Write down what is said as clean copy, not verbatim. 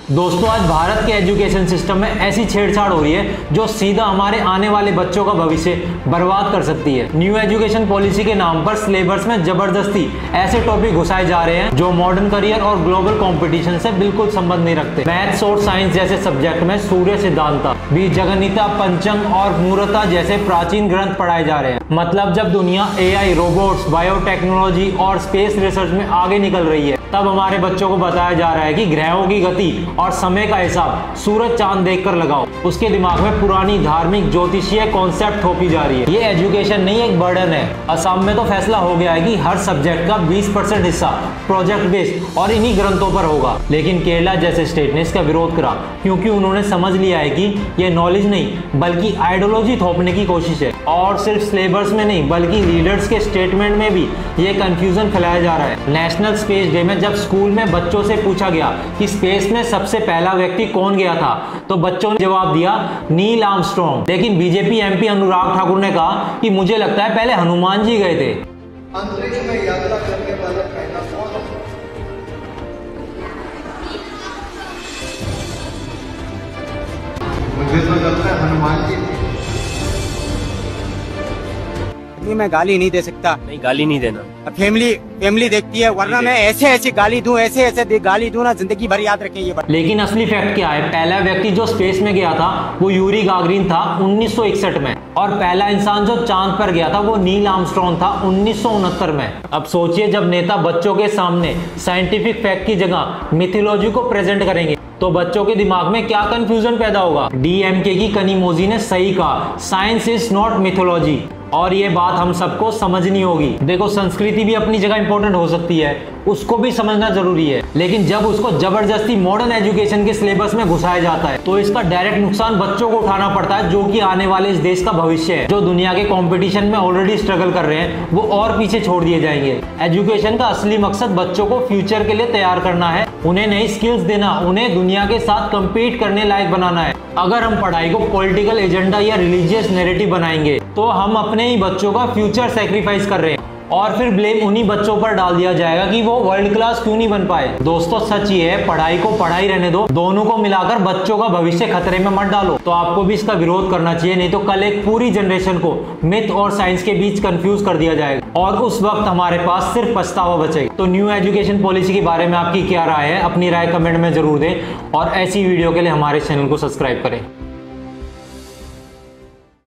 दोस्तों आज भारत के एजुकेशन सिस्टम में ऐसी छेड़छाड़ हो रही है जो सीधा हमारे आने वाले बच्चों का भविष्य बर्बाद कर सकती है। न्यू एजुकेशन पॉलिसी के नाम पर सिलेबस में जबरदस्ती ऐसे टॉपिक घुसाए जा रहे हैं जो मॉडर्न करियर और ग्लोबल कंपटीशन से बिल्कुल संबंध नहीं रखते। मैथ्स और साइंस जैसे सब्जेक्ट में सूर्य सिद्धांता, बीजगणिता, पंचंग और मूर्ता जैसे प्राचीन ग्रंथ पढ़ाए जा रहे हैं। मतलब जब दुनिया AI, रोबोट्स, बायोटेक्नोलॉजी और स्पेस रिसर्च में आगे निकल रही है, तब हमारे बच्चों को बताया जा रहा है कि ग्रहों की गति और समय का हिसाब सूरज चांद देखकर लगाओ। उसके दिमाग में पुरानी धार्मिक ज्योतिषीय कॉन्सेप्ट थोपी जा रही है। ये एजुकेशन नहीं, एक बर्डन है। असम में तो फैसला हो गया है कि हर सब्जेक्ट का 20% हिस्सा प्रोजेक्ट बेस्ड और इन्हीं ग्रंथों पर होगा। लेकिन केरला जैसे स्टेट ने इसका विरोध करा क्योंकि उन्होंने समझ लिया है कि ये नॉलेज नहीं बल्कि आइडियोलॉजी थोपने की कोशिश है। और सिर्फ सिलेबस में नहीं बल्कि लीडर्स के स्टेटमेंट में भी ये कंफ्यूजन फैलाया जा रहा है। नेशनल स्पेस डे में जब स्कूल में बच्चों से पूछा गया कि स्पेस में सबसे पहला व्यक्ति कौन गया था, तो बच्चों ने जवाब दिया नील आर्मस्ट्रॉन्ग। लेकिन बीजेपी MP अनुराग ठाकुर ने कहा कि मुझे लगता है पहले हनुमान जी गए थे। अंतरिक्ष में यात्रा करने वाला पहला कौन? मुझे तो लगता है हनुमान जी। मैं गाली नहीं दे सकता। नहीं, गाली नहीं देना। फैमिली देखती है, वरना मैं ऐसे गाली दूं, ऐसे गाली दूं ना, जिंदगी भर याद रखें ये बात। लेकिन असली फैक्ट क्या है? पहला व्यक्ति जो स्पेस में गया था वो यूरी गागरिन था 1961 में, और पहला इंसान जो चांद पर गया था वो नील आर्मस्ट्रॉन्ग था 1969 में। अब सोचिए जब नेता बच्चों के सामने साइंटिफिक फैक्ट की जगह मिथोलॉजी को प्रेजेंट करेंगे तो बच्चों के दिमाग में क्या कंफ्यूजन पैदा होगा। DMK की कनिमोजी ने सही कहा, साइंस इज नॉट मिथोलॉजी, और ये बात हम सबको समझनी होगी। देखो, संस्कृति भी अपनी जगह इंपॉर्टेंट हो सकती है, उसको भी समझना जरूरी है, लेकिन जब उसको जबरदस्ती मॉडर्न एजुकेशन के सिलेबस में घुसाया जाता है तो इसका डायरेक्ट नुकसान बच्चों को उठाना पड़ता है, जो कि आने वाले इस देश का भविष्य है। जो दुनिया के कंपटीशन में ऑलरेडी स्ट्रगल कर रहे हैं वो और पीछे छोड़ दिए जाएंगे। एजुकेशन का असली मकसद बच्चों को फ्यूचर के लिए तैयार करना है, उन्हें नई स्किल्स देना, उन्हें दुनिया के साथ कम्पीट करने लायक बनाना है। अगर हम पढ़ाई को पॉलिटिकल एजेंडा या रिलीजियस नैरेटिव बनाएंगे तो हम अपने ही बच्चों का फ्यूचर सैक्रिफाइस कर रहे हैं, और फिर ब्लेम उन्हीं बच्चों पर डाल दिया जाएगा कि वो वर्ल्ड क्लास क्यों नहीं बन पाए। दोस्तों सच ये है, पढ़ाई को पढ़ाई रहने दो, दोनों को मिलाकर बच्चों का भविष्य खतरे में मत डालो। तो आपको भी इसका विरोध करना चाहिए, नहीं तो कल एक पूरी जनरेशन को मिथ और साइंस के बीच कंफ्यूज कर दिया जाएगा और उस वक्त हमारे पास सिर्फ पछतावा बचेगा। तो न्यू एजुकेशन पॉलिसी के बारे में आपकी क्या राय है? अपनी राय कमेंट में जरूर दें, और ऐसी वीडियो के लिए हमारे चैनल को सब्सक्राइब करें।